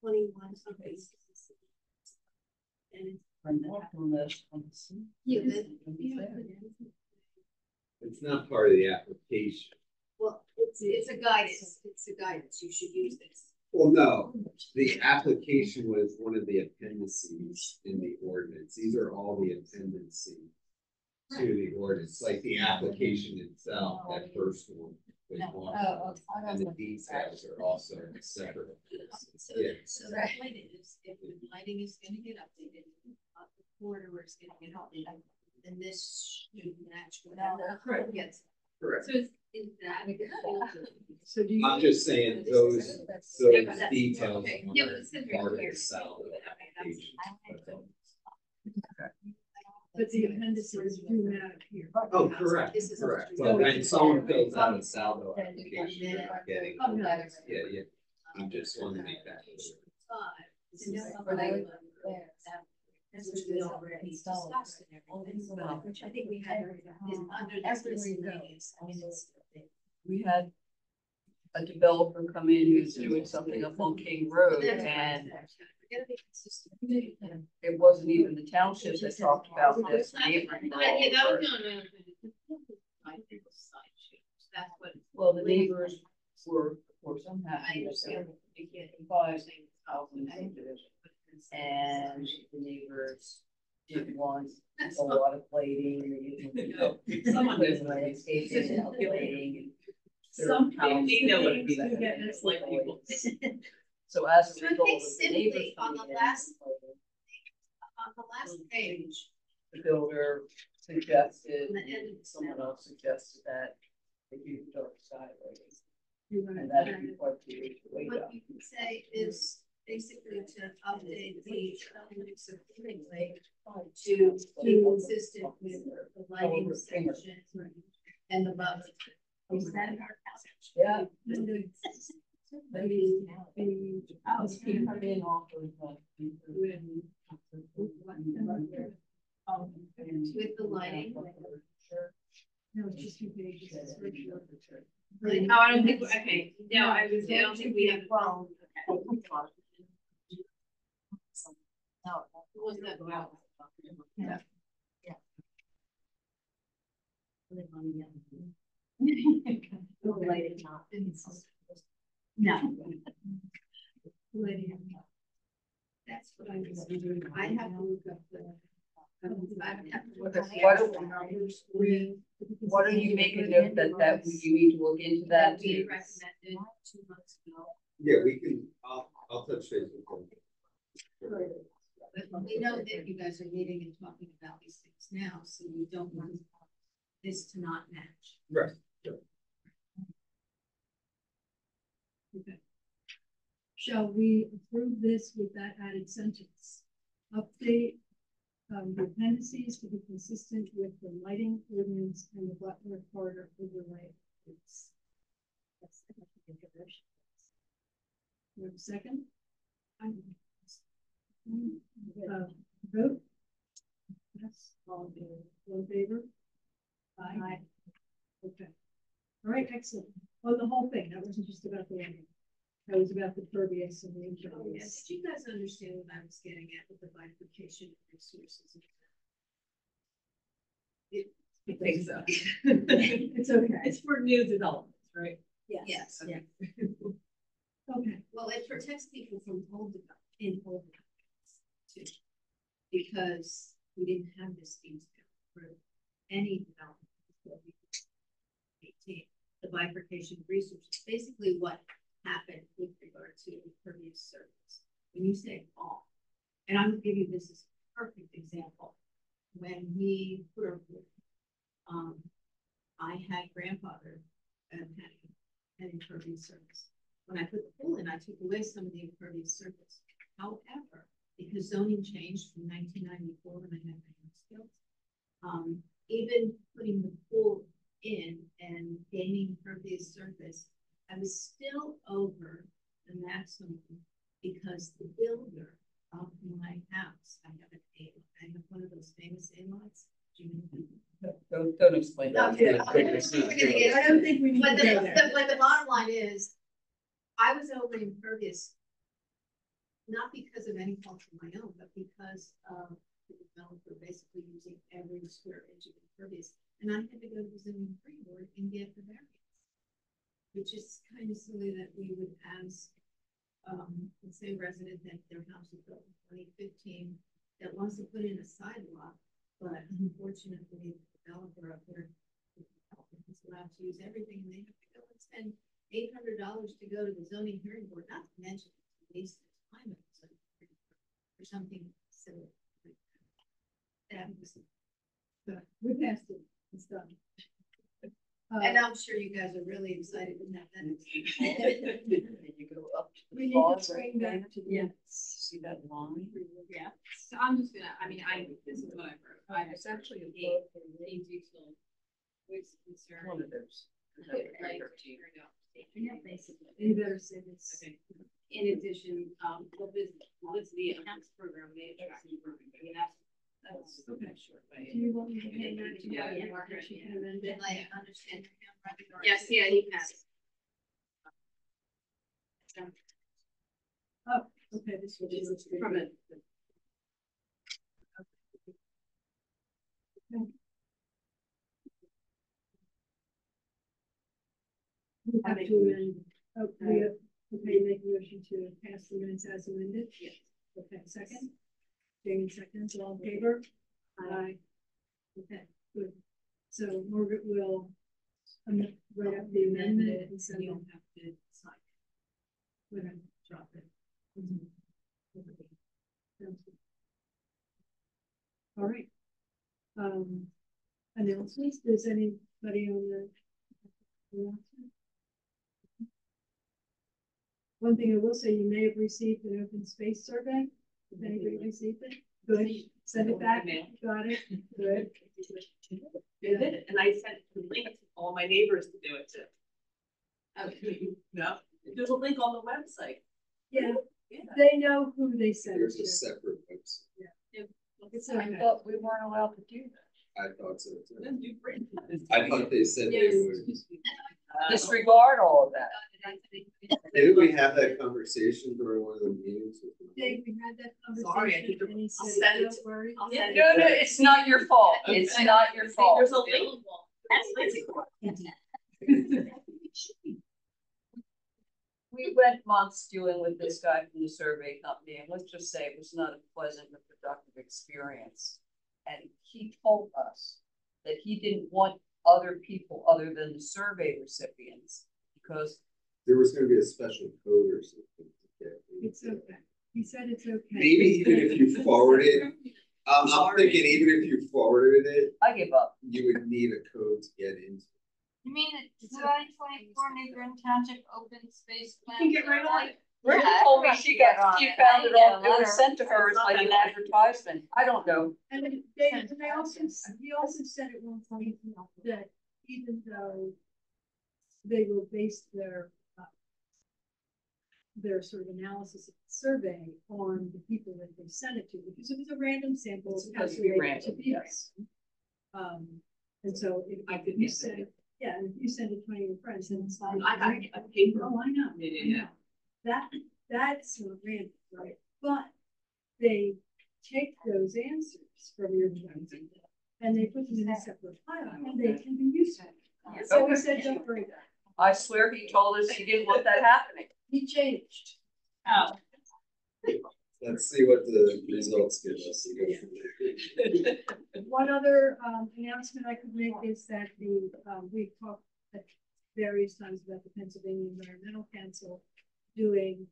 21. Okay. And It's not part of the application. Well, it's a guidance, you should use this. Well, no, the application was one of the appendices in the ordinance. These are all the appendices to the ordinance, like the application itself, that first one. Was one, and the details are also separate. So, Yeah. so the point is, if the lighting is gonna get updated, the corridor is gonna get updated, then this should match whatever. Right. Yes. Correct. So is that? So do you? I'm just saying those details Okay. Yeah, but it's in are part of here. the cell of the application. But the appendices do not appear. Oh, correct, correct. Well, when someone fills out a saldo application, they're not getting. Oh, no. Yeah. I'm just wanting to make that clear. Which we already discussed and everything, which I think we had is under this miscellaneous. I mean, it's. We had a developer come in who's doing something up on King Road, and it wasn't even the township that talked about this. Yeah, that was no. That's what. Well, the neighbors were somehow. I understand. And the neighbors didn't want a lot of lighting. Someone was landscaping and lighting. They know what it's like. It's like people. So as a So I result think of the simply neighbors on the coming in, last page. the builder suggested, On the end of the someone else suggested that they do dark side lighting. You want And to that'd add be it? quite the way What down. you can say is basically to update the elements of Lake to be consistent with the lighting section and the buffer. Is that our passage? Yeah. Maybe Oh, so you come in off of With the lighting. Sure. no, it's just 2 pages. It's very short. Lighting No, I don't think, okay, no, I don't think we have. Well. No. What was that about? Yeah. No. That's what I was doing. I have to look up the. I have to look up the What actual are- numbers. What are you making note that you need to look into that? We recommended 2 months ago. Yeah, we can, I'll touch base with them. But we know that you guys are meeting and talking about these things now, so we don't want this to not match. Right. Okay. Shall we approve this with that added sentence? Update the appendices to be consistent with the lighting ordinance and the Butler corridor overlay. That's the consideration. You have a second? Vote? Yes, all in favor? Aye. Okay. All right, excellent. Oh, the whole thing, that wasn't just about the lighting. That was about the pervious and the Oh, yes. impervious. Did you guys understand what I was getting at with the bifurcation of resources? I think so. It's okay. It's for new developments, right? Yes. Okay. Okay. Well, it protects people from old developments too. Because we didn't have this things for any development before we 18. The bifurcation of resources, basically what happened with regard to impervious surface. When you say all, and I'm gonna give you this as a perfect example. When we put our I had grandfather having an impervious surface. When I put the pool in, I took away some of the impervious surface. However, because zoning changed from 1994 when I had my own skills, even putting the pool in and gaining impervious surface, I was still over the maximum because the builder of my house, I have one of those famous A-lots. Do you know? Don't explain that. Okay. I don't think we need But to go there. but the bottom line is, I was over impervious, not because of any fault of my own, but because of the developer basically using every square inch of impervious. And I had to go to the zoning board and get the variance, which is kind of silly that we would ask, let's say a resident that their house was built in 2015 that wants to put in a sidewalk, but unfortunately the developer up there is allowed to use everything, and they have to go and spend $800 to go to the zoning hearing board, not to mention waste of time or something silly. That was, We passed it. It's done. and I'm sure you guys are really excited to have that. You go up to We the need pause to right bring there. back to the. See that line? Yeah, so I'm just gonna, I mean, this is what I wrote. It's actually a a detailed voice concern. one of those. Yeah, basically. You better say this. Okay. In addition, publicity of this program may attract new program. I mean, that's Okay. short. Do you want me to hand that to Yeah, you? Margaret, She yeah. can amend it. And I understand. Yes, yeah, you can. Oh, okay, this is From it. We have to amend, okay, make a motion to pass the minutes as amended? Yes. Okay, second? Jamie seconds, all in favor? Aye. Okay, good. So Margaret will write up the amendment and send You it. don't have to sign. We're gonna drop it. Sounds good. All right. Announcements, does anybody on the? One thing I will say, you may have received an open space survey. If anybody received it, good, send it back, got it, good. They did it, and I sent the link to all my neighbors to do it too. Okay. No, there's a link on the website. Yeah, Yeah. they know who they sent it There's a to. separate website. It's I okay. thought we weren't allowed to do that. I thought so too. Then do great. I thought they said they Yes. would. disregard all of that. Didn't we have that conversation during one of the meetings? Dave, we had that Sorry, I conversation think and he I'll said, send it don't to- worry. I'll Yeah. send No, no, it's not your fault. It's not your fault. There's a link. We went months dealing with this guy from the survey company, and let's just say it was not a pleasant or productive experience. And he told us that he didn't want other people other than the survey recipients, because There was gonna be a special code or something. It's okay. He said it's okay. Maybe even if you forwarded, I'm thinking even if you forwarded it, I give up. you would need a code to get into. You mean the 2024 New Britain Township Open Space Plan? You can get right on it. Brenda told me she found it on, it was sent to her as like an advertisement. I don't know. And they also, he also said at one point that even though they will base their sort of analysis of the survey on the people that they sent it to, because it was a random sample. It's supposed to be random, yes. And so if I could you get send, yeah, and if you send it to any of your friends, then it's like. I got a paper. Oh, I know. Yeah. That's not random, right? But they take those answers from your friends and they put them in a separate file and they can be useful. So we said, don't worry. I swear he told us he didn't want that happening. He changed. Oh. Let's see what the results give us. One other announcement I could make is that we've talked at various times about the Pennsylvania Environmental Council doing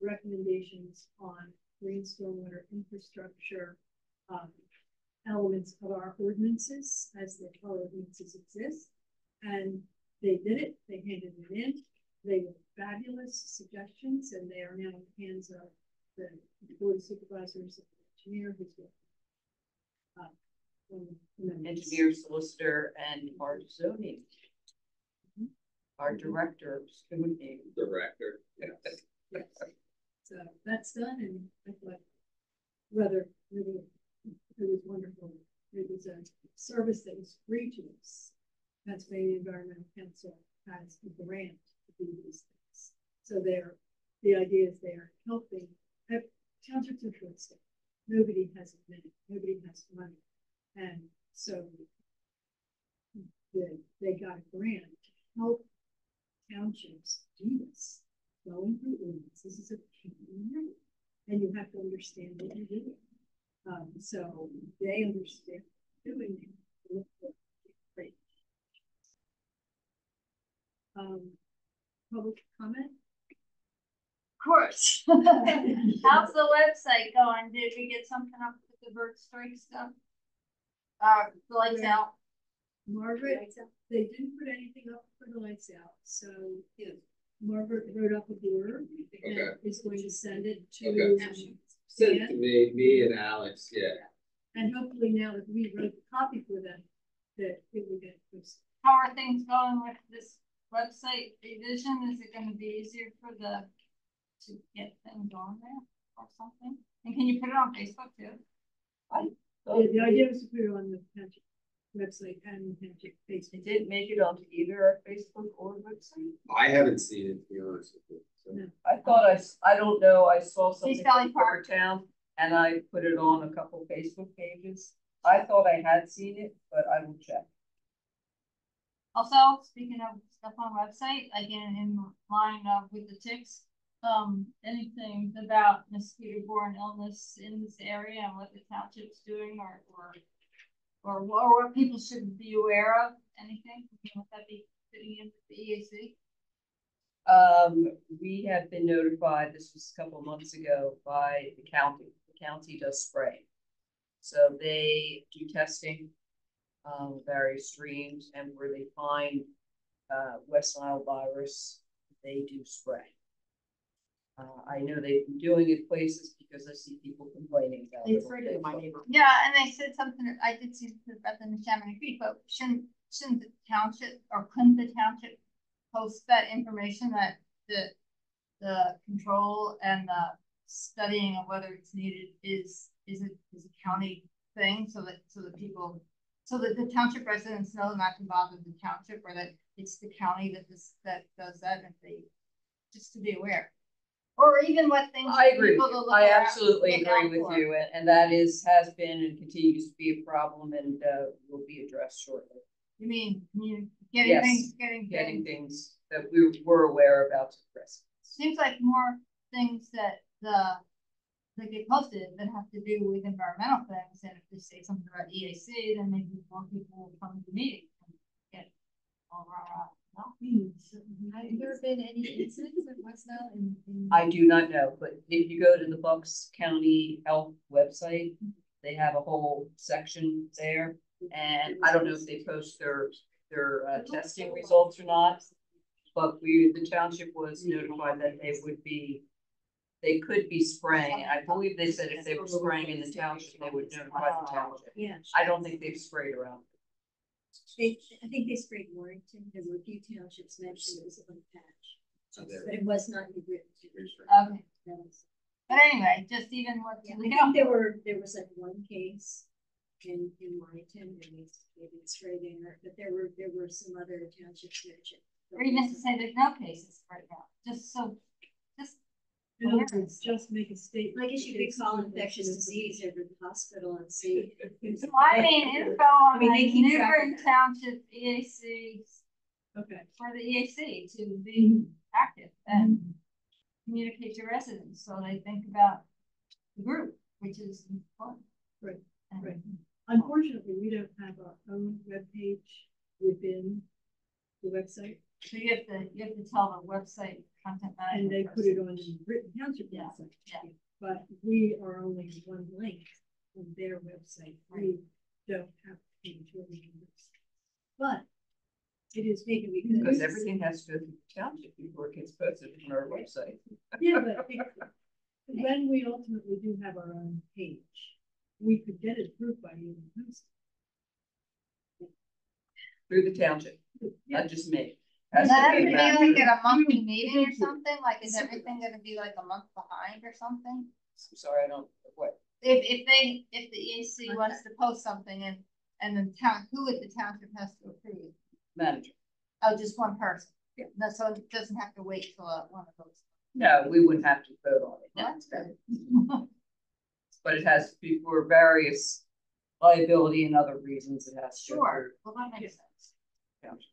recommendations on green stormwater infrastructure elements of our ordinances as our ordinances exist. And they did it, they handed it in. They were fabulous suggestions, and they are now in the hands of the board of supervisors, the engineer, who's Engineer, solicitor, and our zoning. Our director, student name. Director. Yes. So that's done, and I thought whether it was wonderful. It was a service that was free to us. Pennsylvania Environmental Council has a grant to do these things. So the idea is they're helping. Townships are short staffed. Nobody has a minute. Nobody has money. And so they got a grant to help townships do this. Going through ordinance. This is a pain, and you have to understand what you're doing. So they understand doing it. Great. Public comment? Of course. How's the website going? Did we get something up with the bird strike stuff? The lights out. Margaret, they didn't put anything up for the lights out, so Margaret wrote up a blurb and is going to send it to. Send it to me and Alex, yeah. And hopefully now that we wrote the copy for them, that it will get posted. How are things going with this website revision? Is it going to be easier to get things on there or something? And can you put it on Facebook too? The idea was to put it on the township website and the township Facebook. It didn't make it onto either our Facebook or website. I haven't seen it, to be honest with you. So. No. I thought I don't know, I saw something East Valley from Park. Town and I put it on a couple Facebook pages. I thought I had seen it, but I will check. Also, speaking of stuff on website, again, in line with the ticks, anything about mosquito-borne illness in this area and what the township's doing or what people should be aware of, anything? Would that be fitting in with the EAC? We have been notified, this was a couple of months ago, by the county. The county does spray. So they do testing, various streams, and where they find West Nile virus, they do spray. I know they've been doing it places because I see people complaining about it. Yeah, and they said something, I did see about them in Chamonix Creek, but shouldn't the township, or couldn't the township post that information that the control and the studying of whether it's needed is a county thing, so that people So that the township residents know not to bother the township, or that it's the county that does that, and they, just to be aware. Or even what things. I agree people with to you. look I out- absolutely look agree out with for. you, and that has been and continues to be a problem, and will be addressed shortly. You mean, getting Yes, things, getting things that we were aware about to the residents. seems like more things that get posted that have to do with environmental things, and if they say something about EAC, then maybe more people will come to the meeting and get all rah. Have there been any incidents at Westdale in? I do not know, but if you go to the Bucks County Health website, they have a whole section there. And I don't know if they post their testing results or not, but the township was notified that they could be spraying. I believe they said if they were spraying in the township, they would notify the township. Yeah, I don't think they've sprayed around. I think they sprayed Warrington. There were a few townships mentioned. It was on patch, but it was not in Britain. Okay, That was- but anyway, just even what. Yeah, I think there was like one case in Warrington, and they did spray there, but there were some other townships mentioned. Or even to say there's no cases right now, just. In other words, just make a statement. I guess you could call infectious disease over the hospital and see. So I mean, info on I mean, they the keep track of Newbern that. Township EAC, Okay. for the EAC to be active and communicate to residents, so they think about the group, which is important. Right, And- right. Unfortunately, we don't have our own webpage within the website, So you have to tell the website content manager. and they put person. it on the Britain Township Yeah, website. yeah. But we are only one link on their website. We don't have a page where we can use. But it is making Because everything has to go through the township before it gets posted on our website. Yeah, but when we ultimately do have our own page, we could get it approved by you and post Through the township, it. not just me. Does Has that to have be to be mapped. like at a monthly meeting or Thank you. something? Like, is everything gonna be like a month behind or something? I'm sorry, I don't, what? If the EAC wants to post something and the town, who at the township has to approve? Manager. Oh, just one person? Yeah. No, so it doesn't have to wait till one of those. No, we wouldn't have to vote on it. That's good. But it has to be for various liability and other reasons it has to. go Sure, well, that makes sense. through township.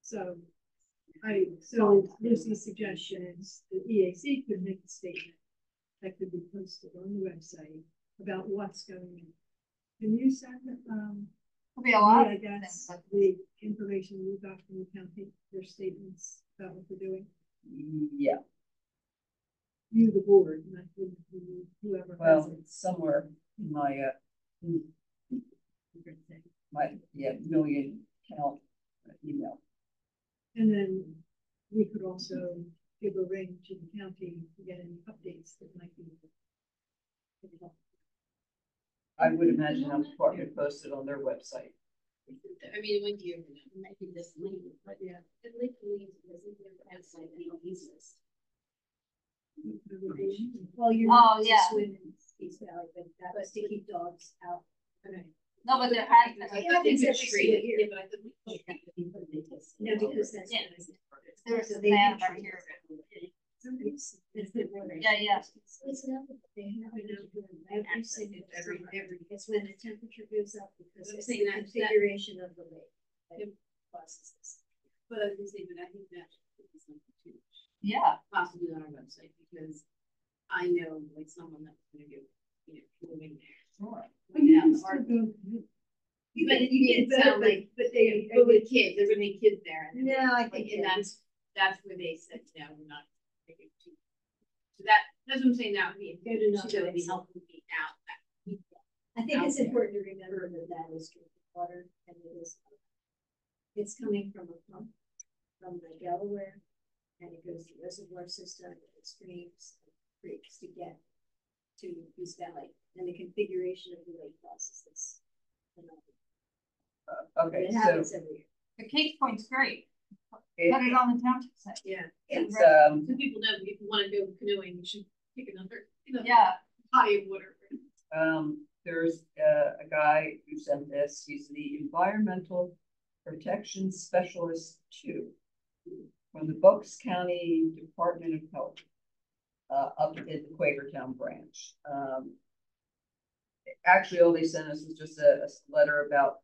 So Lucy's suggestion is the EAC could make a statement that could be posted on the website about what's going on. Can you send, Could be a lot I of things, guess, but the information you got from the county, their statements about what they're doing? Yeah, You, the board, not whoever has well, it. it's somewhere in my million count email. And then we could also give a ring to the county to get any updates that might be. I would imagine the department posted on their website. I mean, when you, maybe this link, but yeah, the link leads, because it has like any useless. Well, you're Oh, not to yeah. swim in East Valley, but that was to keep dogs out. Okay. no, but there has Yeah, been. I think it's every single year. Yeah, but I think we have to be putting it this. No, because that's. Yeah. There's There's a ban right here. Yeah, yeah. It's not that they have it out there every single summer. It's when the temperature goes up because I'm it's saying the that- configuration of the lake. that causes this. But I was gonna say, but I think that should be something too, Yeah, possibly on our website, because I know like someone that's gonna go, moving there. sure. But you Yeah, can the still art- go. But it sound like, but they. but with kids, there's gonna be kids there. And No, I like, think. and that- that's where they said, no, we're not. Taking it too. So that's what I'm saying, that would be, Go to that would be Knox. helpful to be out. I think it's out there. important to remember that that is drinking water and it is. It's coming from a pump from the Delaware and it goes to the reservoir system, it streams, and creeks to get to East Valley and the configuration of the lake causes this. Okay, It so happens every year. The Case Point's great. Put it, it on the township site. Yeah. it's, So people know, if you wanna go canoeing, you should pick another, Yeah, body of water. there's a guy who sent this. He's the Environmental Protection Specialist 2 from the Bucks County Department of Health, up at the Quakertown branch. Actually, all they sent us was just a letter about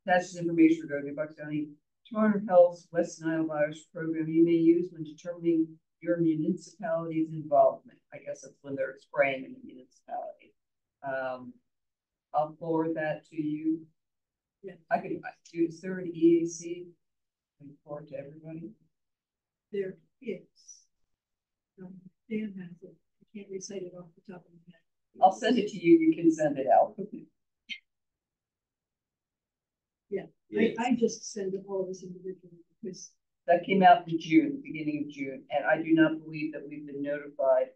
attached information regarding the Bucks County Department of Health's West Nile virus program you may use when determining your municipality's involvement. I guess that's when they're spraying in the municipality. I'll forward that to you. Yeah. I could do it through an EAC and forward to everybody. There is. Dan has it. I can't recite it off the top of my head. I'll send it to you. You can send it out. Yes. I just send it all of us individually because That came out in June, beginning of June, and I do not believe that we've been notified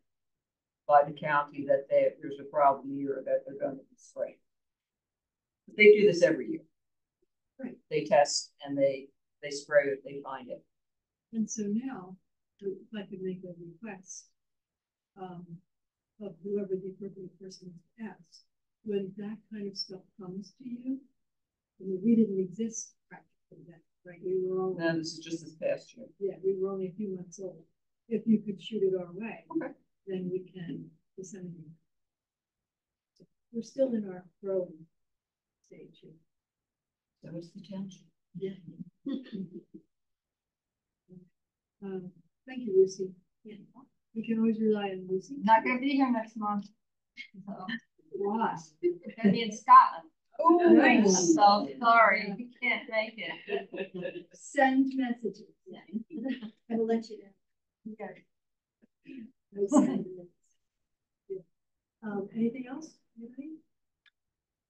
by the county that there's a problem here or that they're going to be spraying. But they do this every year. Right. They test and they spray if they find it. and so now, if I could make a request of whoever the appropriate person is to ask, when that kind of stuff comes to you, we didn't exist practically then, right? We were all No, this is just this past year. yeah, we were only a few months old. If you could shoot it our way, Okay. then we can disseminate. So we're still in our growing stage here. So it's the township. Yeah. Thank you, Lucy. Yeah. We can always rely on Lucy. Not gonna be here next month. So, Why? gonna be in Scotland. Oh, nice. So sorry, you can't make it. Send messages. I will let you know. Okay. I will send messages. Yeah. Anything else? Anybody?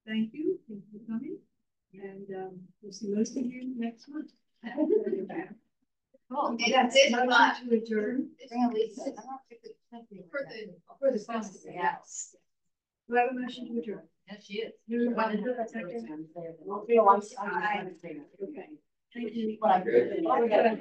Thank you for coming. And we'll see most of you next month. Oh, okay, that's it. Motion to adjourn. Bring a Lisa. For the festival, yes. Do I have a motion to adjourn? Yes, she is. Second. We'll feel like. Okay. Thank you. What I'm Good. good.